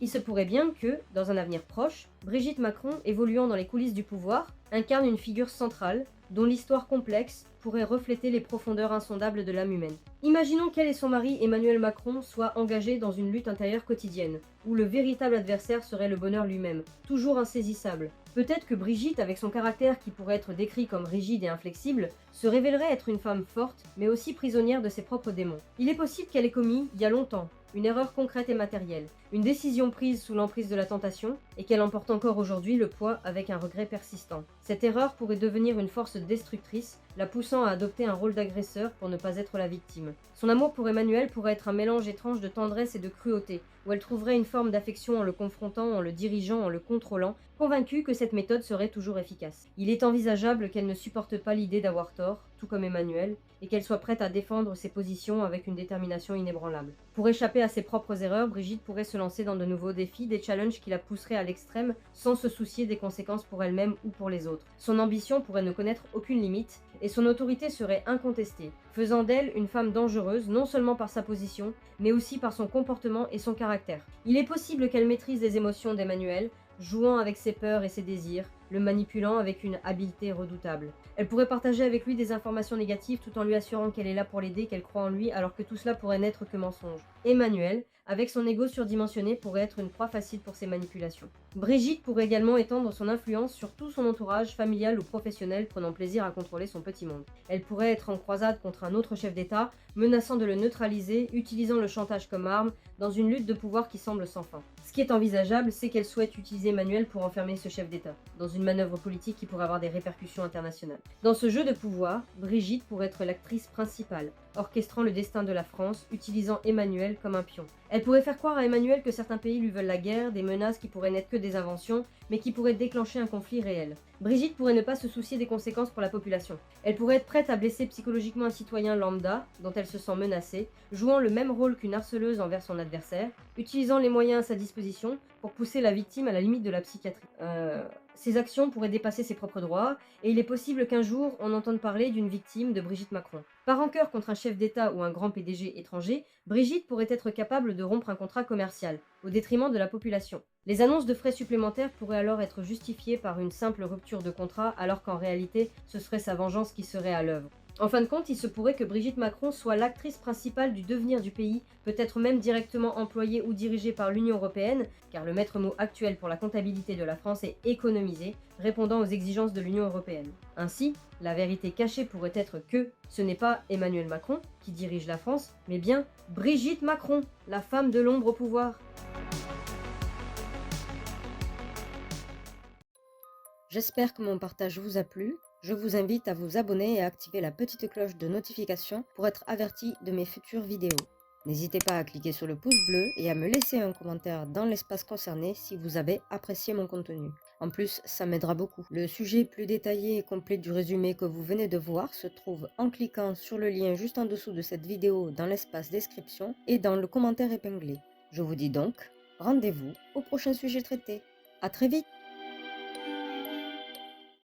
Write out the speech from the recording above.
Il se pourrait bien que, dans un avenir proche, Brigitte Macron, évoluant dans les coulisses du pouvoir, incarne une figure centrale, dont l'histoire complexe pourrait refléter les profondeurs insondables de l'âme humaine. Imaginons qu'elle et son mari Emmanuel Macron soient engagés dans une lutte intérieure quotidienne, où le véritable adversaire serait le bonheur lui-même, toujours insaisissable. Peut-être que Brigitte, avec son caractère qui pourrait être décrit comme rigide et inflexible, se révélerait être une femme forte, mais aussi prisonnière de ses propres démons. Il est possible qu'elle ait commis, il y a longtemps, une erreur concrète et matérielle, une décision prise sous l'emprise de la tentation, et qu'elle emporte encore aujourd'hui le poids avec un regret persistant. Cette erreur pourrait devenir une force destructrice, la poussant à adopter un rôle d'agresseur pour ne pas être la victime. Son amour pour Emmanuel pourrait être un mélange étrange de tendresse et de cruauté, où elle trouverait une forme d'affection en le confrontant, en le dirigeant, en le contrôlant, convaincue que cette méthode serait toujours efficace. Il est envisageable qu'elle ne supporte pas l'idée d'avoir tort, tout comme Emmanuel, et qu'elle soit prête à défendre ses positions avec une détermination inébranlable. Pour échapper à ses propres erreurs, Brigitte pourrait se lancer dans de nouveaux défis, des challenges qui la pousseraient à l'extrême, sans se soucier des conséquences pour elle-même ou pour les autres. Son ambition pourrait ne connaître aucune limite, et son autorité serait incontestée, faisant d'elle une femme dangereuse non seulement par sa position, mais aussi par son comportement et son caractère. Il est possible qu'elle maîtrise les émotions d'Emmanuel, jouant avec ses peurs et ses désirs, le manipulant avec une habileté redoutable. Elle pourrait partager avec lui des informations négatives tout en lui assurant qu'elle est là pour l'aider, qu'elle croit en lui, alors que tout cela pourrait n'être que mensonge. Emmanuel, avec son ego surdimensionné, pourrait être une proie facile pour ses manipulations. Brigitte pourrait également étendre son influence sur tout son entourage, familial ou professionnel, prenant plaisir à contrôler son petit monde. Elle pourrait être en croisade contre un autre chef d'État, menaçant de le neutraliser, utilisant le chantage comme arme, dans une lutte de pouvoir qui semble sans fin. Ce qui est envisageable, c'est qu'elle souhaite utiliser Emmanuel pour enfermer ce chef d'État, dans une manœuvre politique qui pourrait avoir des répercussions internationales. Dans ce jeu de pouvoir, Brigitte pourrait être l'actrice principale, orchestrant le destin de la France, utilisant Emmanuel comme un pion. Elle pourrait faire croire à Emmanuel que certains pays lui veulent la guerre, des menaces qui pourraient n'être que des inventions, mais qui pourraient déclencher un conflit réel. Brigitte pourrait ne pas se soucier des conséquences pour la population. Elle pourrait être prête à blesser psychologiquement un citoyen lambda, dont elle se sent menacée, jouant le même rôle qu'une harceleuse envers son adversaire, utilisant les moyens à sa disposition pour pousser la victime à la limite de la psychiatrie. Ses actions pourraient dépasser ses propres droits, et il est possible qu'un jour on entende parler d'une victime de Brigitte Macron. Par rancœur contre un chef d'État ou un grand PDG étranger, Brigitte pourrait être capable de rompre un contrat commercial, au détriment de la population. Les annonces de frais supplémentaires pourraient alors être justifiées par une simple rupture de contrat, alors qu'en réalité, ce serait sa vengeance qui serait à l'œuvre. En fin de compte, il se pourrait que Brigitte Macron soit l'actrice principale du devenir du pays, peut-être même directement employée ou dirigée par l'Union européenne, car le maître mot actuel pour la comptabilité de la France est économiser, répondant aux exigences de l'Union européenne. Ainsi, la vérité cachée pourrait être que ce n'est pas Emmanuel Macron qui dirige la France, mais bien Brigitte Macron, la femme de l'ombre au pouvoir. J'espère que mon partage vous a plu. Je vous invite à vous abonner et à activer la petite cloche de notification pour être averti de mes futures vidéos. N'hésitez pas à cliquer sur le pouce bleu et à me laisser un commentaire dans l'espace concerné si vous avez apprécié mon contenu. En plus, ça m'aidera beaucoup. Le sujet plus détaillé et complet du résumé que vous venez de voir se trouve en cliquant sur le lien juste en dessous de cette vidéo dans l'espace description et dans le commentaire épinglé. Je vous dis donc, rendez-vous au prochain sujet traité. À très vite!